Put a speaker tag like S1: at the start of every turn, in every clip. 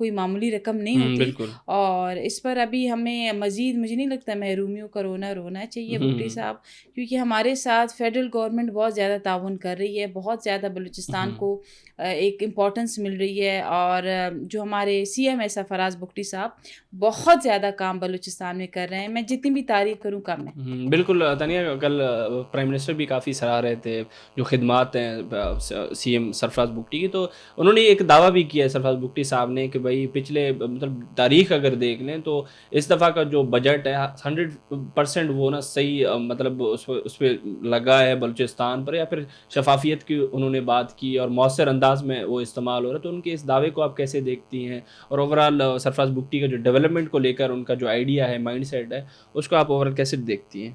S1: کوئی معمولی رقم نہیں ہوتی,
S2: بالکل.
S1: اور اس پر ابھی ہمیں مزید مجھے نہیں لگتا محرومیوں کا رونا چاہیے بھٹی صاحب, کیونکہ ہمارے ساتھ فیڈرل گورنمنٹ بہت زیادہ تعاون کر رہی ہے, بہت زیادہ بلوچستان کو ایک امپورٹنس مل رہی ہے, اور جو ہمارے سی ایم ہے سرفراز بگٹی صاحب بہت زیادہ کام بلوچستان میں کر رہے ہیں, میں جتنی بھی تعریف کروں کم ہے.
S2: بالکل تانیہ, کل پرائم منسٹر بھی کافی سراہ رہے تھے جو خدمات ہیں سی ایم سرفراز بگٹی کی, تو انہوں نے ایک دعویٰ بھی کیا ہے سرفراز بگٹی صاحب نے کہ بھائی پچھلے مطلب تاریخ اگر دیکھ لیں تو اس دفعہ کا جو بجٹ ہے 100% وہ نا صحیح مطلب اس پہ لگا ہے بلوچستان پر, یا پھر شفافیت کی انہوں نے بات کی اور مؤثر انداز میں وہ استعمال ہو رہا ہے. تو ان کے اس دعوے کو آپ کیسے دیکھتی ہیں, اور اوور آل سرفراز بگٹی کا جو ڈیولپمنٹ کو لے کر ان کا جو آئیڈیا ہے, مائنڈ سیٹ ہے, اس کو آپ اوور آل کیسے دیکھتی ہیں؟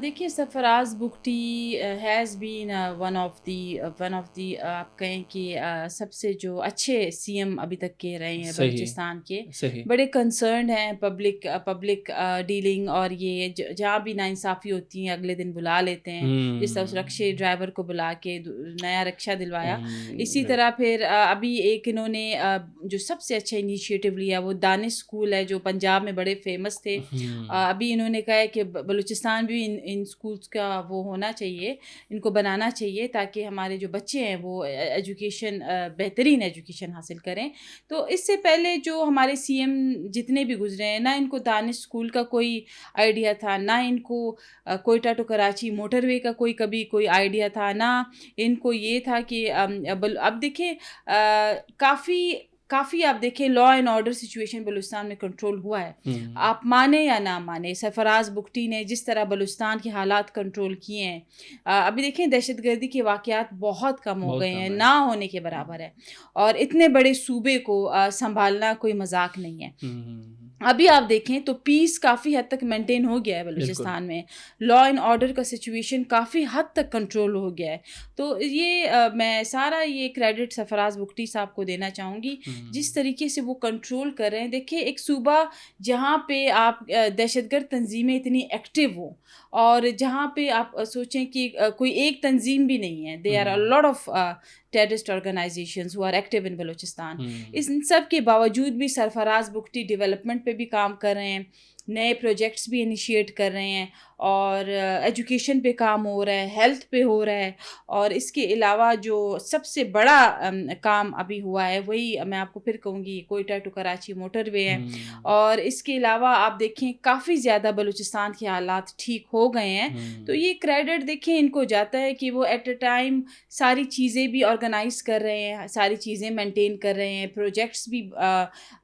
S1: دیکھیے Sarfraz Bugti has been one of the آپ کہیں کہ سب سے جو اچھے سی ایم ابھی تک کے رہے ہیں بلوچستان کے, بڑے کنسرنڈ ہیں پبلک ڈیلنگ, اور یہ جہاں بھی ناانصافی ہوتی ہیں اگلے دن بلا لیتے ہیں, جس طرح اس رکشے ڈرائیور کو بلا کے نیا رکشہ دلوایا. اسی طرح پھر ابھی ایک انہوں نے جو سب سے اچھا انیشیٹو لیا وہ دانش اسکول ہے, جو پنجاب میں بڑے فیمس تھے. ابھی انہوں نے کہا ہے کہ بلوچستان بھی ان اسکولس کا وہ ہونا چاہیے, ان کو بنانا چاہیے تاکہ ہمارے جو بچے ہیں وہ ایجوکیشن بہترین ایجوکیشن حاصل کریں. تو اس سے پہلے جو ہمارے سی ایم جتنے بھی گزرے ہیں, نہ ان کو دانش اسکول کا کوئی آئیڈیا تھا, نہ ان کو کوئٹہ ٹو کراچی موٹر وے کا کبھی کوئی آئیڈیا تھا, نہ ان کو یہ تھا کہ اب دیکھیں کافی آپ دیکھیں law and order situation Balochistan میں کنٹرول ہوا ہے. آپ مانیں یا نہ مانیں, سرفراز بگٹی نے جس طرح بلوچستان کے حالات کنٹرول کیے ہیں, ابھی دیکھیں دہشت گردی کے واقعات بہت کم ہو گئے ہیں, نہ ہونے کے برابر ہے, اور اتنے بڑے صوبے کو سنبھالنا کوئی مذاق نہیں ہے. ابھی آپ دیکھیں تو پیس کافی حد تک مینٹین ہو گیا ہے بلوچستان میں, لا اینڈ آرڈر کا سچویشن کافی حد تک کنٹرول ہو گیا ہے. تو یہ میں سارا یہ کریڈٹ سرفراز بگٹی صاحب کو دینا چاہوں گی, جس طریقے سے وہ کنٹرول کر رہے ہیں. دیکھیں ایک صوبہ جہاں پہ آپ دہشت گرد تنظیمیں اتنی ایکٹیو ہوں, اور جہاں پہ آپ سوچیں کہ کوئی ایک تنظیم بھی نہیں ہے, they are a lot of terrorist organisations who are active in Balochistan. اس سب کے باوجود بھی سرفراز بگٹی ڈیولپمنٹ پہ بھی کام کر رہے ہیں, نئے پروجیکٹس بھی انیشیٹ کر رہے ہیں, اور ایجوکیشن پہ کام ہو رہا ہے, ہیلتھ پہ ہو رہا ہے. اور اس کے علاوہ جو سب سے بڑا کام ابھی ہوا ہے وہی میں آپ کو پھر کہوں گی کوئٹہ ٹو کراچی موٹر وے ہے. اور اس کے علاوہ آپ دیکھیں کافی زیادہ بلوچستان کے حالات ٹھیک ہو گئے ہیں. تو یہ کریڈٹ دیکھیں ان کو جاتا ہے کہ وہ ایٹ اے ٹائم ساری چیزیں بھی آرگنائز کر رہے ہیں, ساری چیزیں مینٹین کر رہے ہیں, پروجیکٹس بھی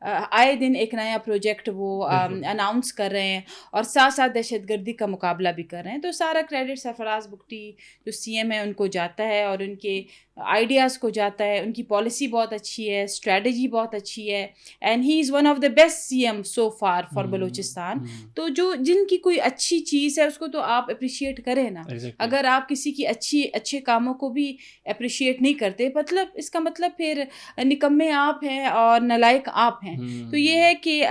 S1: آئے دن ایک نیا پروجیکٹ وہ اناؤنس کر رہے ہیں, اور ساتھ ساتھ دہشت گردی کا مقابلہ بھی کر رہے ہیں. تو سارا کریڈٹ سرفراز بگٹی جو سی ایم ہے ان کو جاتا ہے, اور ان کے آئیڈیاز کو جاتا ہے. ان کی پالیسی بہت اچھی ہے, اسٹریٹجی بہت اچھی ہے, and he is one of the best C M so far for Balochistan. تو جو جن کی کوئی اچھی چیز ہے اس کو تو آپ اپریشیٹ کریں نا. اگر آپ کسی کی اچھے کاموں کو بھی اپریشیٹ نہیں کرتے, مطلب اس کا مطلب پھر نکمے آپ ہیں اور نالائق آپ ہیں. تو یہ ہے کہ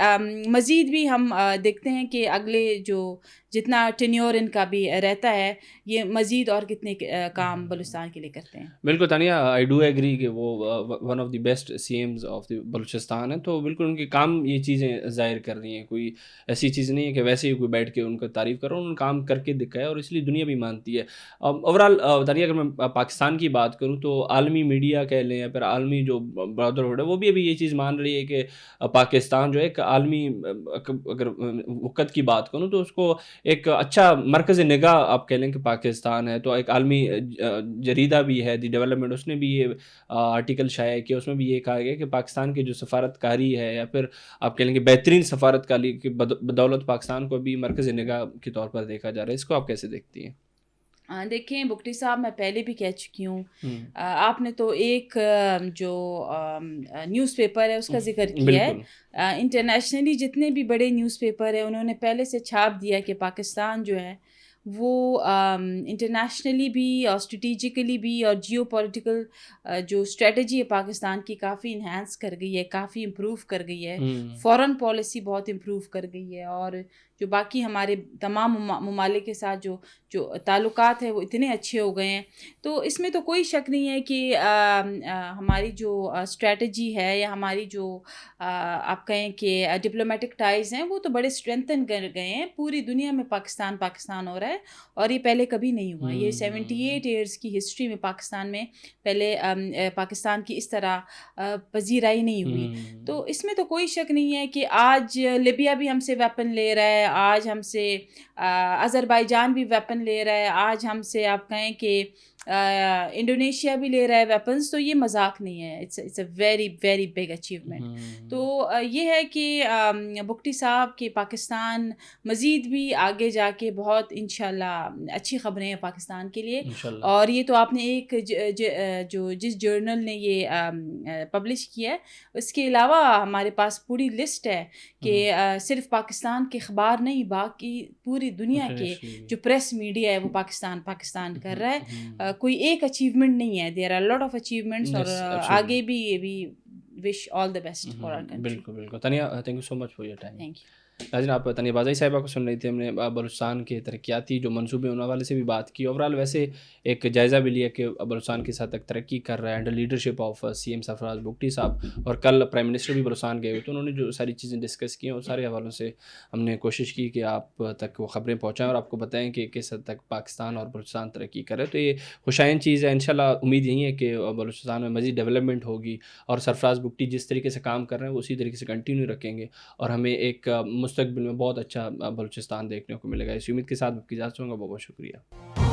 S1: مزید بھی ہم دیکھتے ہیں کہ اگلے جو جتنا ٹینیور ان کا بھی رہتا ہے, یہ مزید اور کتنے کام بلوچستان کے لیے کرتے ہیں.
S2: بالکل تانیہ, آئی ڈو ایگری کہ وہ one of the best C Ms of the Balochistan ہے. تو بالکل ان کے کام یہ چیزیں ظاہر کر رہی ہیں, کوئی ایسی چیز نہیں ہے کہ ویسے ہی کوئی بیٹھ کے ان کا تعریف کرو, انہوں نے کام کر کے دکھایا اور اس لیے دنیا بھی مانتی ہے. اوور آل تانیہ اگر میں پاکستان کی بات کروں تو عالمی میڈیا کہہ لیں یا پھر عالمی جو برادرہڈ ہے وہ بھی ابھی یہ چیز مان رہی ہے کہ پاکستان جو ہے ایک عالمی, اگر وقت کی بات کروں تو اس کو ایک اچھا مرکز نگاہ آپ کہہ لیں کہ پاکستان ہے. تو ایک عالمی جریدہ بھی ہے دی ڈیولپمنٹ, اس نے بھی یہ آرٹیکل شائع کیا, اس میں بھی یہ کہا گیا کہ پاکستان کی جو سفارت کاری ہے یا پھر آپ کہہ لیں کہ بہترین سفارت کاری کی بدولت پاکستان کو بھی مرکز نگاہ کے طور پر دیکھا جا رہا ہے. اس کو آپ کیسے دیکھتی ہیں؟
S1: دیکھیں بگٹی صاحب, میں پہلے بھی کہہ چکی ہوں, آپ نے تو ایک جو نیوز پیپر ہے اس کا ذکر کیا ہے. انٹرنیشنلی جتنے بھی بڑے نیوز پیپر ہیں انہوں نے پہلے سے چھاپ دیا کہ پاکستان جو ہے وہ انٹرنیشنلی بھی اور اسٹریٹجیکلی بھی اور جیو پولیٹیکل جو اسٹریٹجی ہے پاکستان کی کافی انہینس کر گئی ہے, کافی امپروو کر گئی ہے. فورن پالیسی بہت امپروو کر گئی ہے, اور جو باقی ہمارے تمام ممالک کے ساتھ جو تعلقات ہیں وہ اتنے اچھے ہو گئے ہیں. تو اس میں تو کوئی شک نہیں ہے کہ ہماری جو اسٹریٹجی ہے یا ہماری جو آپ کہیں کہ ڈپلومیٹک ٹائز ہیں وہ تو بڑے اسٹرینتھن کر گئے ہیں. پوری دنیا میں پاکستان ہو رہا ہے, اور یہ پہلے کبھی نہیں ہوا. یہ 78 ایئرس کی ہسٹری میں پاکستان میں پہلے پاکستان کی اس طرح پذیرائی نہیں ہوئی. تو اس میں تو کوئی شک نہیں ہے کہ آج لیبیا بھی ہم سے ویپن لے رہا ہے, آج ہم سے آذربائیجان بھی ویپن لے رہا ہے, آج ہم سے آپ کہیں کہ انڈونیشیا بھی لے رہا ہے ویپنس. تو یہ مذاق نہیں ہے, it's a very very big achievement. تو یہ ہے کہ بگٹی صاحب کہ پاکستان مزید بھی آگے جا کے بہت انشاءاللہ اچھی خبریں ہیں پاکستان کے لیے. اور یہ تو آپ نے ایک جو جس جرنل نے یہ پبلش کیا ہے, اس کے علاوہ ہمارے پاس پوری لسٹ ہے کہ صرف پاکستان کے اخبار نہیں, باقی پوری دنیا کے جو پریس میڈیا ہے وہ پاکستان کر رہا ہے. کوئی ایک اچیومنٹ نہیں ہے, there are lot of achievements, اور آگے بھی wish all the best for our country.
S2: بالکل. Tania, thank you so much for your time.
S1: Thank you.
S2: ناظرین, آپ تانیہ بازائی صاحبہ کو سن رہی تھی. ہم نے بلوچستان کے ترقیاتی جو منصوبے ان حوالے سے بھی بات کی. اوورآل ویسے ایک جائزہ بھی لیا کہ بلوچستان کس حد تک ترقی کر رہا ہے under leadership of C M Sarfraz Bugti صاحب. اور کل پرائم منسٹر بھی بلوچستان گئے ہوئے, تو انہوں نے جو ساری چیزیں ڈسکس کی ہیں, وہ سارے حوالوں سے ہم نے کوشش کی کہ آپ تک وہ خبریں پہنچائیں اور آپ کو بتائیں کہ کس حد تک پاکستان اور بلوچستان ترقی کرے. تو یہ خوشائن چیز ہے. انشاءاللہ امید یہی ہے کہ بلوچستان میں مزید ڈیولپمنٹ ہوگی, اور سرفراز بگٹی جس طریقے سے کام کر رہے ہیں وہ اسی طریقے سے کنٹینیو رکھیں گے, اور ہمیں ایک مستقبل میں بہت اچھا بلوچستان دیکھنے کو ملے گا. اس امید کے ساتھ آپ کی اجازت چاہوں گا. بہت بہت شکریہ.